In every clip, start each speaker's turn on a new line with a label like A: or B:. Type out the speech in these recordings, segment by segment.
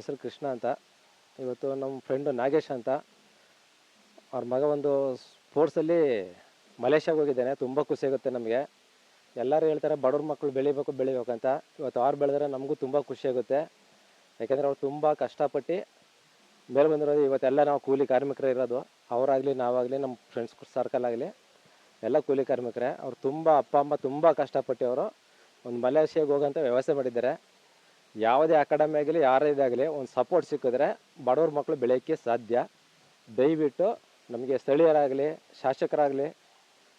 A: ಹೆಸರು ಕೃಷ್ಣ ಅಂತ. ಇವತ್ತು ನಮ್ಮ ಫ್ರೆಂಡು ನಾಗೇಶ್ ಅಂತ, ಅವ್ರ ಮಗ ಒಂದು ಸ್ಪೋರ್ಟ್ಸಲ್ಲಿ ಮಲೇಷ್ಯಾಗೆ ಹೋಗಿದ್ದಾನೆ. ತುಂಬ ಖುಷಿಯಾಗುತ್ತೆ ನಮಗೆ. ಎಲ್ಲರೂ ಹೇಳ್ತಾರೆ ಬಡವ್ರ ಮಕ್ಕಳು ಬೆಳಿಬೇಕು ಅಂತ. ಇವತ್ತು ಅವ್ರು ಬೆಳೆದ್ರೆ ನಮಗೂ ತುಂಬ ಖುಷಿಯಾಗುತ್ತೆ. ಯಾಕೆಂದರೆ ಅವ್ರು ತುಂಬ ಕಷ್ಟಪಟ್ಟು ಮೇಲೆ ಬಂದಿರೋದು. ಇವತ್ತೆಲ್ಲ ನಾವು ಕೂಲಿ ಕಾರ್ಮಿಕರೇ ಇರೋದು. ಅವರಾಗಲಿ ನಾವಾಗಲಿ ನಮ್ಮ ಫ್ರೆಂಡ್ಸ್ ಸರ್ಕಲ್ ಆಗಲಿ ಎಲ್ಲ ಕೂಲಿ ಕಾರ್ಮಿಕರೇ. ಅವ್ರು ತುಂಬ ಅಪ್ಪ ಅಮ್ಮ ತುಂಬ ಕಷ್ಟಪಟ್ಟು ಅವರು ಒಂದು ಮಲೇಷ್ಯಾಗೆ ಹೋಗೋಂಥ ವ್ಯವಸ್ಥೆ ಮಾಡಿದ್ದಾರೆ. ಯಾವುದೇ ಅಕಾಡೆಮಿ ಆಗಲಿ ಯಾರೇ ಇದಾಗಲಿ ಒಂದು ಸಪೋರ್ಟ್ ಸಿಕ್ಕಿದ್ರೆ ಬಡವ್ರ ಮಕ್ಕಳು ಬೆಳೆಯೋಕ್ಕೆ ಸಾಧ್ಯ. ದಯವಿಟ್ಟು ನಮಗೆ ಸ್ಥಳೀಯರಾಗಲಿ ಶಾಸಕರಾಗಲಿ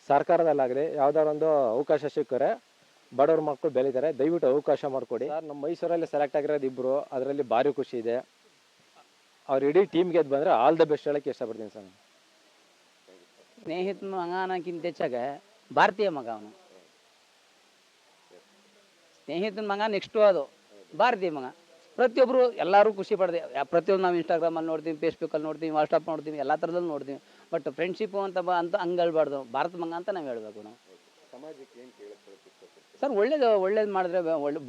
A: ಸರ್ಕಾರದಲ್ಲಾಗಲಿ ಯಾವುದಾದ್ರು ಒಂದು ಅವಕಾಶ ಸಿಕ್ಕರೆ ಬಡವ್ರ ಮಕ್ಕಳು ಬೆಳೀತಾರೆ. ದಯವಿಟ್ಟು ಅವಕಾಶ ಮಾಡಿಕೊಡಿ ಸರ್. ನಮ್ಮ ಮೈಸೂರಲ್ಲಿ ಸೆಲೆಕ್ಟ್ ಆಗಿರೋದು ಇಬ್ಬರು, ಅದರಲ್ಲಿ ಭಾರಿ ಖುಷಿ ಇದೆ. ಅವ್ರು ಇಡೀ ಟೀಮ್ ಗೆದ್ದು ಬಂದರೆ ಆಲ್ ದ ಬೆಸ್ಟ್ ಹೇಳೋಕ್ಕೆ ಇಷ್ಟಪಡ್ತೀನಿ ಸರ್.
B: ಸ್ನೇಹಿತನ ಮಗ ಅನ್ನೋಕ್ಕಿಂತ ಹೆಚ್ಚಾಗೆ ಭಾರತೀಯ ಮಗ ಅವನು. ಸ್ನೇಹಿತನ ಮಗ ನೆಕ್ಸ್ಟು ಅದು ಭಾರತೀಯ ಮಗ. ಪ್ರತಿಯೊಬ್ಬರು ಎಲ್ಲರೂ ಖುಷಿ ಪಡ್ದೆ. ಪ್ರತಿಯೊಂದು ನಾವು ಇನ್ಸ್ಟಾಗ್ರಾಮಲ್ಲಿ ನೋಡ್ತೀವಿ, ಫೇಸ್ಬುಕ್ಕಲ್ಲಿ ನೋಡ್ತೀವಿ, ವಾಟ್ಸಪ್ ನೋಡ್ತೀವಿ, ಎಲ್ಲ ಥರದಲ್ಲಿ ನೋಡ್ತೀವಿ. ಬಟ್ ಫ್ರೆಂಡ್ಶಿಪ್ಪು ಅಂತ ಹಂಗೆ ಹೇಳ್ಬಾರ್ದು. ಭಾರತ ಮಗ ಅಂತ ನಾವು ಹೇಳಬೇಕು. ನಾವು ಸರ್ ಒಳ್ಳೇದು ಮಾಡಿದ್ರೆ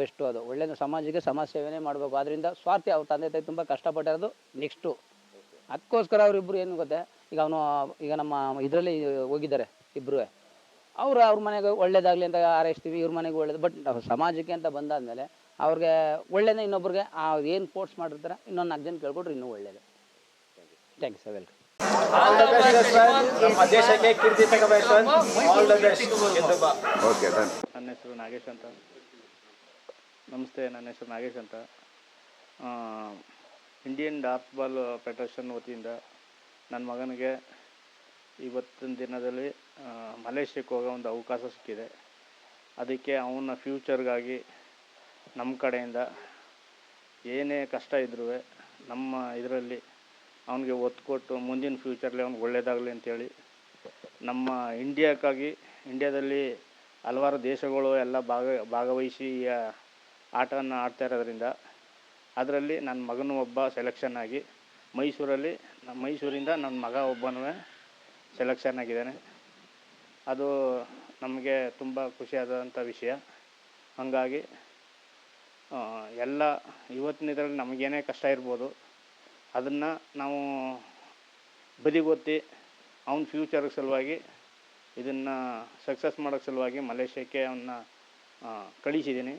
B: ಬೆಸ್ಟು. ಅದು ಒಳ್ಳೇದು. ಸಮಾಜಕ್ಕೆ ಸಮಾಜ ಸೇವೆನೇ ಮಾಡಬೇಕು. ಅದರಿಂದ ಸ್ವಾರ್ಥಿ ಅವ್ರ ತಂದೆ ತಾಯಿ ತುಂಬ ಕಷ್ಟಪಟ್ಟಿರೋದು ನೆಕ್ಸ್ಟು. ಅದಕ್ಕೋಸ್ಕರ ಅವರಿಬ್ಬರು ಏನು ಗೊತ್ತೆ, ಈಗ ನಮ್ಮ ಇದರಲ್ಲಿ ಹೋಗಿದ್ದಾರೆ ಇಬ್ಬರು. ಅವ್ರ ಮನೆಗೆ ಒಳ್ಳೇದಾಗಲಿ ಅಂತ ಹಾರೈಸ್ತೀವಿ, ಇವ್ರ ಮನೆಗೆ ಒಳ್ಳೇದು. ಬಟ್ ಸಮಾಜಕ್ಕೆ ಅಂತ ಬಂದಾದಮೇಲೆ ಅವ್ರಿಗೆ ಒಳ್ಳೇದೇ. ಇನ್ನೊಬ್ರಿಗೆ ಏನು ಪೋರ್ಟ್ಸ್ ಮಾಡಿರ್ತಾರೆ ಇನ್ನೊಂದು 4 ಜನ ಕೇಳ್ಕೊಟ್ರೆ ಇನ್ನೂ ಒಳ್ಳೇದು. Thank you sir. ವೆಲ್ಕಮ್.
A: ನಮ್ಮ ದೇಶಕ್ಕೆ ಕೀರ್ತಿ ತಗೋಬೇಕು. All the best.
C: ಓಕೆ,
D: ನನ್ನ ಹೆಸರು ನಾಗೇಶ್ ಅಂತ. ನಮಸ್ತೆ, ನನ್ನ ಹೆಸರು ನಾಗೇಶ್ ಅಂತ. ಇಂಡಿಯನ್ ಡಾರ್ಟ್ಬಾಲ್ ಫೆಡರೇಷನ್ ವತಿಯಿಂದ ನನ್ನ ಮಗನಿಗೆ ಇವತ್ತಿನ ದಿನದಲ್ಲಿ ಮಲೇಷ್ಯಾಕ್ಕೆ ಹೋಗೋ ಒಂದು ಅವಕಾಶ ಸಿಕ್ಕಿದೆ. ಅದಕ್ಕೆ ಅವನ ಫ್ಯೂಚರ್ಗಾಗಿ ನಮ್ಮ ಕಡೆಯಿಂದ ಏನೇ ಕಷ್ಟ ಇದ್ರೂ ನಮ್ಮ ಇದರಲ್ಲಿ ಅವನಿಗೆ ಒತ್ತು ಕೊಟ್ಟು ಮುಂದಿನ ಫ್ಯೂಚರ್ಲಿ ಅವ್ನಿಗೆ ಒಳ್ಳೆಯದಾಗಲಿ ಅಂಥೇಳಿ ನಮ್ಮ ಇಂಡಿಯಾದಲ್ಲಿ ಹಲವಾರು ದೇಶಗಳು ಎಲ್ಲ ಭಾಗವಹಿಸಿ ಈ ಆಟವನ್ನು ಆಡ್ತಾ ಇರೋದ್ರಿಂದ ಅದರಲ್ಲಿ ನನ್ನ ಮಗನೂ ಒಬ್ಬ ಸೆಲೆಕ್ಷನ್ ಆಗಿ ಮೈಸೂರಿಂದ ನನ್ನ ಮಗ ಒಬ್ಬನೂ ಸೆಲೆಕ್ಷನ್ ಆಗಿದ್ದಾನೆ. ಅದು ನಮಗೆ ತುಂಬ ಖುಷಿಯಾದಂಥ ವಿಷಯ. ಹಾಗಾಗಿ ಎಲ್ಲ ಇವತ್ತಿನ ಇದರಲ್ಲಿ ನಮಗೇನೇ ಕಷ್ಟ ಇರ್ಬೋದು, ಅದನ್ನು ನಾವು ಬದಿಗೊತ್ತಿ ಅವನ ಫ್ಯೂಚರ್ ಸಲುವಾಗಿ ಇದನ್ನು ಸಕ್ಸಸ್ ಮಾಡೋಕ್ಕೆ ಸಲುವಾಗಿ ಮಲೇಷ್ಯಾಕ್ಕೆ ಅವನ್ನ ಕಳಿಸಿದ್ದೀನಿ.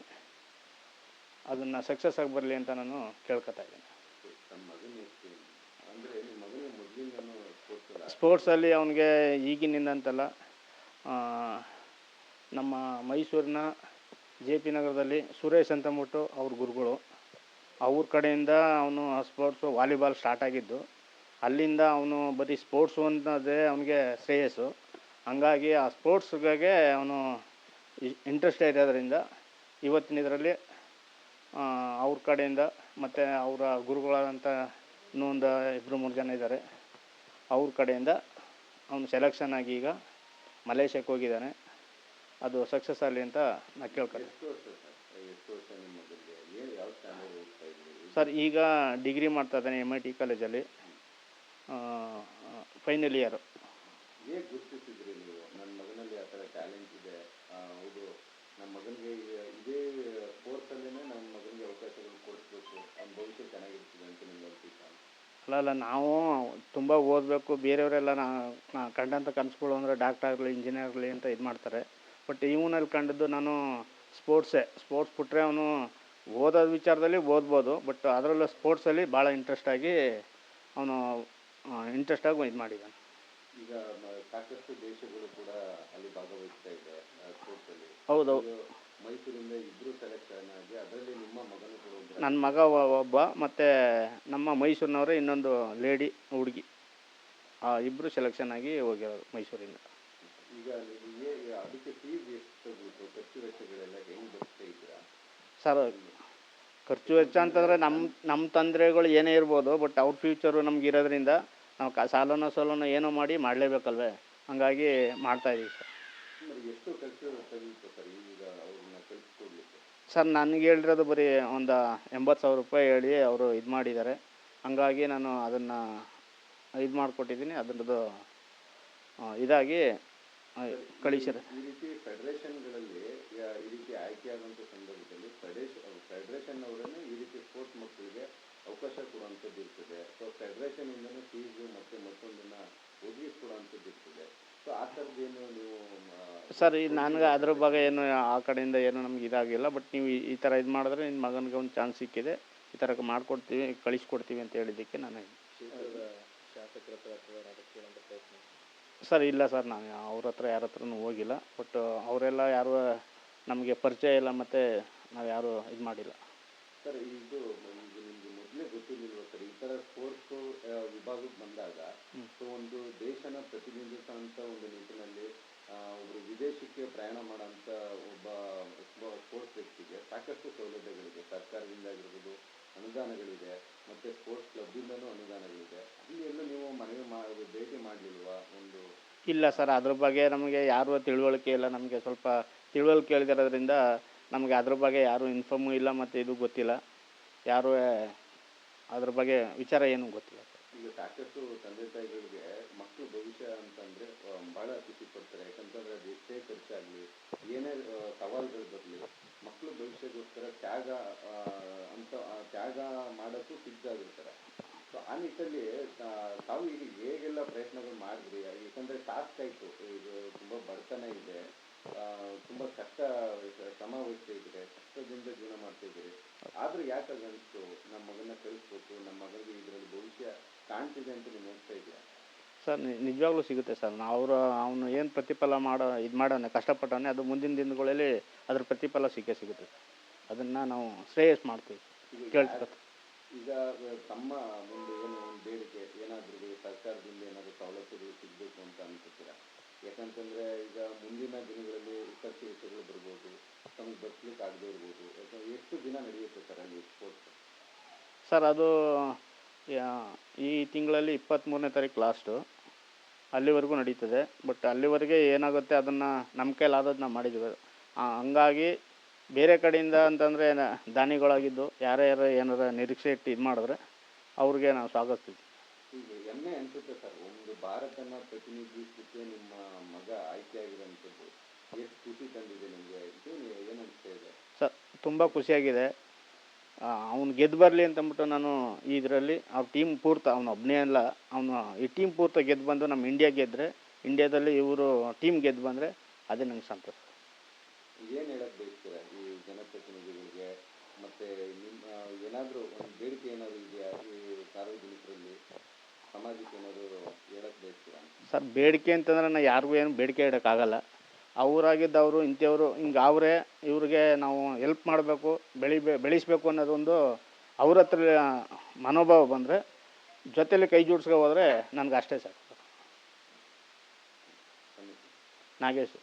D: ಅದನ್ನು ಸಕ್ಸಸ್ ಆಗಿ ಬರಲಿ ಅಂತ ನಾನು ಕೇಳ್ಕೊತಾ ಇದ್ದೀನಿ. ಸ್ಪೋರ್ಟ್ಸಲ್ಲಿ ಅವನಿಗೆ ಈಗಿನಿಂದಂತಲ್ಲ, ನಮ್ಮ ಮೈಸೂರಿನ JP ನಗರದಲ್ಲಿ ಸುರೇಶ್ ಅಂತ ಅಂದ್ಬಿಟ್ಟು ಅವ್ರ ಗುರುಗಳು, ಅವ್ರ ಕಡೆಯಿಂದ ಅವನು ಸ್ಪೋರ್ಟ್ಸು ವಾಲಿಬಾಲ್ ಸ್ಟಾರ್ಟ್ ಆಗಿದ್ದು. ಅಲ್ಲಿಂದ ಅವನು ಬರೀ ಸ್ಪೋರ್ಟ್ಸು ಅನ್ನೋದೇ ಅವನಿಗೆ ಶ್ರೇಯಸ್ಸು. ಹಂಗಾಗಿ ಆ ಸ್ಪೋರ್ಟ್ಸ್ಗೆ ಅವನು ಇಂಟ್ರೆಸ್ಟ್ ಇರೋದ್ರಿಂದ ಇವತ್ತಿನ ಇದರಲ್ಲಿ ಅವ್ರ ಕಡೆಯಿಂದ ಮತ್ತು ಅವರ ಗುರುಗಳಾದಂಥ ಇನ್ನೊಂದು 2-3 ಜನ ಇದ್ದಾರೆ. ಅವ್ರ ಕಡೆಯಿಂದ ಅವನು ಸೆಲೆಕ್ಷನ್ ಆಗಿ ಈಗ ಮಲೇಷ್ಯಾಕ್ಕೆ ಹೋಗಿದ್ದಾನೆ. ಅದು ಸಕ್ಸಸ್ ಆಗಲಿ ಅಂತ ನಾನು ಕೇಳ್ಕೊಳ್ತೀನಿ ಸರ್. ಈಗ ಡಿಗ್ರಿ ಮಾಡ್ತಾ ಇದ್ದಾನೆ MIT ಕಾಲೇಜಲ್ಲಿ, ಫೈನಲ್ ಇಯರು.
C: ಹೇಗೆ ಗುರುತಿಸಿದ್ರಿ ನೀವು ನನ್ನ ಮಗನಲ್ಲಿ ಆ ಥರ ಟ್ಯಾಲೆಂಟ್ ಇದೆ, ಹೌದು ನಮ್ಮ ಮಗನಿಗೆ ಇದೇ ಸ್ಪೋರ್ಟ್ಸಲ್ಲೇ ನಮ್ಮ ಮಗನಿಗೆ ಅವಕಾಶಗಳು ಕೊಡಿಸ್ಬೇಕು, ಅವ್ನ ಭವಿಷ್ಯ ಚೆನ್ನಾಗಿರ್ತದೆ ಅಂತ ನಿಮ್ಗೆ ಅನಿಸುತ್ತಾ?
D: ಅಲ್ಲ, ನಾವು ತುಂಬ ಓದಬೇಕು. ಬೇರೆಯವರೆಲ್ಲ ನಾ ಕಂಡಂಥ ಕನಸುಗಳು ಅಂದರೆ ಡಾಕ್ಟರ್ ಆಗಲಿ ಇಂಜಿನಿಯರ್ ಆಗಲಿ ಅಂತ ಇದು ಮಾಡ್ತಾರೆ. ಬಟ್ ಇವನಲ್ಲಿ ಕಂಡದ್ದು ನಾನು ಸ್ಪೋರ್ಟ್ಸ್ ಬಿಟ್ಟರೆ ಅವನು ಓದೋದು ವಿಚಾರದಲ್ಲಿ ಓದ್ಬೋದು. ಬಟ್ ಅದರಲ್ಲೂ ಸ್ಪೋರ್ಟ್ಸಲ್ಲಿ ಭಾಳ ಇಂಟ್ರೆಸ್ಟಾಗಿ ಇದು ಮಾಡಿದ್ದಾನೆ.
C: ಈಗ ಸಾಕಷ್ಟು ದೇಶಗಳು ಕೂಡ ಅಲ್ಲಿ ಭಾಗವಹಿಸ್ತಾ ಇದೆ ಸ್ಪೋರ್ಟ್ಸಲ್ಲಿ.
D: ಹೌದು,
C: ಮೈಸೂರಿಂದ ಇಬ್ಬರು ಸೆಲೆಕ್ಷನ್ ಆಗಿ ಅದರಲ್ಲಿ ನಿಮ್ಮ ಮಗನೂ ಕೂಡ
D: ನನ್ನ ಮಗ ಒಬ್ಬ ಮತ್ತು ನಮ್ಮ ಮೈಸೂರಿನವರೇ ಇನ್ನೊಂದು ಲೇಡಿ ಹುಡುಗಿ, ಇಬ್ಬರು ಸೆಲೆಕ್ಷನ್ ಆಗಿ ಹೋಗಿರೋದು ಮೈಸೂರಿಂದ.
C: ಈಗ ನಿಮಗೆ ಅದಕ್ಕೆ ಫೀಸ್ ಎಷ್ಟು ತಗೊಳ್ತು, ಖರ್ಚು ವೆಚ್ಚಗಳೆಲ್ಲ ಹೆಂಗೆ ಬರ್ತಾ ಇದ್ದೀರಾ
D: ಸರ್? ಖರ್ಚು ವೆಚ್ಚ ಅಂತಂದರೆ ನಮ್ಮ ತೊಂದರೆಗಳು ಏನೇ ಇರ್ಬೋದು, ಬಟ್ ಅವ್ರ ಫ್ಯೂಚರು ನಮ್ಗೆ ಇರೋದ್ರಿಂದ ನಾವು ಸಾಲನೋ ಏನೋ ಮಾಡಲೇಬೇಕಲ್ವೇ, ಹಾಗಾಗಿ ಮಾಡ್ತಾಯಿದ್ದೀವಿ ಸರ್.
C: ಎಷ್ಟು ಖರ್ಚು ತಗೊಳ್ತು ಸರ್ ಈಗ ಅವ್ರನ್ನ ಕಳಿಸ್ಕೊಡ್ಲಿಕ್ಕೆ?
D: ಸರ್ ನನಗೆ ಹೇಳಿರೋದು ಬರೀ ಒಂದು 80,000 ರೂಪಾಯಿ ಹೇಳಿ ಅವರು ಇದು ಮಾಡಿದ್ದಾರೆ. ಹಾಗಾಗಿ ನಾನು ಅದನ್ನು ಇದು ಮಾಡಿಕೊಟ್ಟಿದ್ದೀನಿ. ಅದರದ್ದು ಇದಾಗಿ ಕಳಿಸಿರ.
C: ಈ ರೀತಿ ಫೆಡರೇಷನ್ಗಳಲ್ಲಿ ಈ ರೀತಿ ಆಯ್ಕೆಯಾದಂಥ ಸಂದರ್ಭದಲ್ಲಿ ಫೆಡರೇಷನ್ ಅವರನ್ನೇ ಈ ರೀತಿ ಸ್ಪೋರ್ಟ್ಸ್ ಮಕ್ಕಳಿಗೆ ಅವಕಾಶ ಕೊಡುವಂಥದ್ದು ಇರ್ತದೆ. ಸೊ ಫೆಡರೇಷನಿಂದನೂ ಫೀಸು ಮತ್ತು ಮತ್ತೊಂದನ್ನು ಒದಗಿಸ್ಕೊಡುವಂಥದ್ದು ಇರ್ತದೆ. ಸೊ ಆ ಥರದ್ದೇನು ನೀವು
D: ಸರ್ ಈಗ ನನಗೆ ಅದ್ರ ಬಗ್ಗೆ ಏನು ಆ ಕಡೆಯಿಂದ ಏನು ನಮ್ಗೆ ಇದಾಗಿಲ್ಲ. ಬಟ್ ನೀವು ಈ ಥರ ಇದು ಮಾಡಿದ್ರೆ ನಿಮ್ಮ ಮಗನಿಗೆ ಒಂದು ಚಾನ್ಸ್ ಸಿಕ್ಕಿದೆ, ಈ ಥರ ಮಾಡಿಕೊಡ್ತೀವಿ, ಕಳಿಸ್ಕೊಡ್ತೀವಿ ಅಂತ ಹೇಳಿದ್ದಕ್ಕೆ ನಾನು
A: ಶಾಸಕರ ಹತ್ರ ಅಥವಾ ಯಾರಾದ್ರೂ ಕೇಳೋಂಥ ಪ್ರಯತ್ನ?
D: ಸರ್ ಇಲ್ಲ ಸರ್, ನಾನು ಅವ್ರ ಹತ್ರ ಯಾರ ಹತ್ರನೂ ಹೋಗಿಲ್ಲ. ಬಟ್ ಅವರೆಲ್ಲ ಯಾರು ನಮಗೆ ಪರಿಚಯ ಇಲ್ಲ ಮತ್ತು ನಾವು ಯಾರೂ ಇದು ಮಾಡಿಲ್ಲ.
C: ಸರ್ ಇದು ಈಗ ನಿಮಗೆ ಮೊದಲೇ ಗೊತ್ತಿರಲಿಲ್ವ ಸರ್, ಈ ಥರ ಸ್ಪೋರ್ಟ್ಸು ವಿಭಾಗಕ್ಕೆ ಬಂದಾಗ ಸೊ ಒಂದು ದೇಶನ ಪ್ರತಿನಿಧಿಸುವಂಥ ಒಂದು ನಿಟ್ಟಿನಲ್ಲಿ ಒಬ್ಬರು ವಿದೇಶಕ್ಕೆ ಪ್ರಯಾಣ ಮಾಡೋಂಥ ಒಬ್ಬ ಸ್ಪೋರ್ಟ್ಸ್ ವ್ಯಕ್ತಿಗೆ ಸಾಕಷ್ಟು ಸೌಲಭ್ಯಗಳಿದೆ. ಸರ್ಕಾರದಿಂದ ಆಗಿರ್ಬೋದು, ಅನುದಾನಗಳಿದೆ, ಮತ್ತು ಸ್ಪೋರ್ಟ್ಸ್ ಕ್ಲಬ್ಬಿಂದನೂ ಅನುದಾನಗಳಿದೆ. ಅಲ್ಲಿ ಎಲ್ಲೂ ನೀವು ಮನವಿ ಭೇಟಿ ಮಾಡಲಿಲ್ವಾ? ಒಂದು
D: ಇಲ್ಲ ಸರ್, ಅದ್ರ ಬಗ್ಗೆ ನಮಗೆ ಯಾರೂ ತಿಳುವಳಿಕೆ ಇಲ್ಲ. ನಮಗೆ ಸ್ವಲ್ಪ ತಿಳುವಳಿಕೆ ಇಲ್ದಿರೋದ್ರಿಂದ ನಮಗೆ ಅದ್ರ ಬಗ್ಗೆ ಯಾರೂ ಇನ್ಫಾರ್ಮು ಇಲ್ಲ ಮತ್ತು ಇದು ಗೊತ್ತಿಲ್ಲ. ಯಾರೂ ಅದ್ರ ಬಗ್ಗೆ ವಿಚಾರ ಏನೂ ಗೊತ್ತಿಲ್ಲ.
C: ಈಗ ಸಾಕಷ್ಟು ತಂದೆ ತಾಯಿಗಳಿಗೆ ಮಕ್ಕಳು ಭವಿಷ್ಯ ಅಂತಂದರೆ ಭಾಳ ಖುಷಿ ಪಡ್ತಾರೆ. ಯಾಕಂತಂದರೆ ಅದು ಎಷ್ಟೇ ಖರ್ಚಾಗಲಿ, ಏನೇ ಸವಾಲುಗಳು ಬರಲಿ, ಮಕ್ಕಳು ಭವಿಷ್ಯಕ್ಕೋಸ್ಕರ ತ್ಯಾಗ ಮಾಡೋಕ್ಕೂ ಸಿದ್ಧಾಗಿರ್ತಾರೆ. ಸೊ ಆ ನಿಟ್ಟಲ್ಲಿ ತಾವು ಈಗ ಹೇಗೆಲ್ಲ ಪ್ರಯತ್ನಗಳು ಮಾಡಿದ್ರಿ? ಯಾಕಂದರೆ ಟಾಸ್ಕ್ ಆಯಿತು, ಇದು ತುಂಬ ಬಡತನ ಇದೆ, ತುಂಬ ಶ್ರಮ ವಹಿಸ್ತಾ ಇದ್ದೀರಿ, ಕಷ್ಟದಿಂದ ಜೀವನ ಮಾಡ್ತಾ ಇದ್ದೀರಿ. ಆದರೂ ಯಾಕೆ ಅದು ಅನಿಸ್ತು ನಮ್ಮ ಮಗನ ಕಳಿಸ್ಬೇಕು, ನಮ್ಮ ಮಗನಿಗೆ ಇದರಲ್ಲಿ ಭವಿಷ್ಯ ಕಾಣ್ತಿದೆ ಅಂತ ನೀವು ನೋಡ್ತಾ ಇದ್ದೀರಾ?
D: ಸರ್ ನಿಜವಾಗ್ಲೂ ಸಿಗುತ್ತೆ ಸರ್. ಅವನು ಏನು ಪ್ರತಿಫಲ ಮಾಡೋನೆ ಕಷ್ಟಪಟ್ಟವನೇ, ಅದು ಮುಂದಿನ ದಿನಗಳಲ್ಲಿ ಅದ್ರ ಪ್ರತಿಫಲ ಸಿಗುತ್ತೆ. ಅದನ್ನು ನಾವು ಶ್ರೇಯಸ್ ಮಾಡ್ತೀವಿ, ಕೇಳ್ತೀವಿ.
C: ಈಗ ತಮ್ಮ ಒಂದು ಒಂದು ಬೇಡಿಕೆ ಏನಾದರೂ ಸರ್ಕಾರದಿಂದ ಏನಾದರೂ ಸವಲತ್ತುಗಳು ಸಿಗಬೇಕು ಅಂತ ಅನ್ಕೋತೀರಾ? ಯಾಕಂತಂದರೆ ಈಗ ಮುಂದಿನ ದಿನಗಳಲ್ಲಿ ವಿಪತ್ತು ವಿಷಯಗಳು ಬರ್ಬೋದು, ತಮಗೆ ಬರ್ಸ್ಲಿಕ್ಕೆ ಆಗದೆ ಇರ್ಬೋದು. ಯಾಕಂದರೆ ಎಷ್ಟು ದಿನ ನಡೆಯುತ್ತೆ ಸರ್ ಅಲ್ಲಿ ಸ್ಪೋರ್ಟ್ಸ್?
D: ಸರ್ ಅದು ಈ ತಿಂಗಳಲ್ಲಿ 23ನೇ ತಾರೀಕು ಲಾಸ್ಟು, ಅಲ್ಲಿವರೆಗೂ ನಡೀತದೆ. ಬಟ್ ಅಲ್ಲಿವರೆಗೆ ಏನಾಗುತ್ತೆ ಅದನ್ನು ನಮ್ಮ ಕೈಲಾದದ್ದು ನಾವು ಮಾಡಿದ್ದೀವಿ. ಹಂಗಾಗಿ ಬೇರೆ ಕಡೆಯಿಂದ ಅಂತಂದರೆ ದಾನಿಗಳಾಗಿದ್ದು ಯಾರ್ಯಾರು ಏನಾರ ನಿರೀಕ್ಷೆ ಇಟ್ಟು ಇದು ಮಾಡಿದ್ರೆ ಅವ್ರಿಗೆ ನಾವು ಸ್ವಾಗತಿಸ್ತೀವಿ.
C: ಈಗ ಹೆಮ್ಮೆ ಅನಿಸುತ್ತೆ ಸರ್, ಒಂದು ಭಾರತನ ಪ್ರತಿನಿಧಿಸಲಿಕ್ಕೆ ನಿಮ್ಮ ಮಗ ಆಯ್ಕೆ ಆಗಿರೋಂಥದ್ದು ಎಷ್ಟು ಖುಷಿ ತಂದಿದೆ ನಿಮಗೆ? ಇದು ಏನು ಅನಿಸ್ತಾ ಇದೆ?
D: ಸರ್ ತುಂಬ ಖುಷಿಯಾಗಿದೆ. ಅವ್ನು ಗೆದ್ದು ಬರಲಿ ಅಂತಂದ್ಬಿಟ್ಟು ನಾನು ಇದರಲ್ಲಿ ಅವ್ರ ಟೀಮ್ ಪೂರ್ತಿ, ಅವನು ಒಬ್ಬನೇ ಅಲ್ಲ, ಅವನು ಈ ಟೀಮ್ ಪೂರ್ತಿ ಗೆದ್ದು ಬಂದು ನಮ್ಮ ಇಂಡಿಯಾ ಗೆದ್ದರೆ, ಇಂಡಿಯಾದಲ್ಲಿ ಇವರು ಟೀಮ್ ಗೆದ್ದು ಬಂದರೆ ಅದೇ ನಂಗೆ ಸಂತೋಷ.
C: ಏನು ಹೇಳಕ್ಕೆ ಬಯಸ್ತೀರಾ ಈ ಜನಪ್ರತಿನಿಧಿಗಳಿಗೆ? ಮತ್ತು ನಿಮ್ಮ ಏನಾದರೂ ಒಂದು ಬೇಡಿಕೆ ಏನಾದರೂ ಇದೆಯಾ ಈ ಸಾರ್ವಜನಿಕರಲ್ಲಿ, ಸಮಾಜಕ್ಕೆ ಏನಾದರೂ ಹೇಳಕ್ಕೆ ಬಯಸ್ತೀರಾ?
D: ಸರ್ ಬೇಡಿಕೆ ಅಂತಂದ್ರೆ ನಾನು ಯಾರಿಗೂ ಏನು ಬೇಡಿಕೆ ಇಡೋಕ್ಕಾಗಲ್ಲ. ಅವರಾಗಿದ್ದವರು ಇಂಥವ್ರು ಹಿಂಗೆ ಅವರೇ, ಇವ್ರಿಗೆ ನಾವು ಹೆಲ್ಪ್ ಮಾಡಬೇಕು, ಬೆಳೆಸಬೇಕು ಅನ್ನೋದೊಂದು ಅವ್ರ ಹತ್ರ ಮನೋಭಾವ ಬಂದರೆ, ಜೊತೆಯಲ್ಲಿ ಕೈ ಜೋಡಿಸ್ಕೊ ಹೋದರೆ ನನಗೆ ಅಷ್ಟೇ ಸಾಕು. ನಾಗೇಶ್.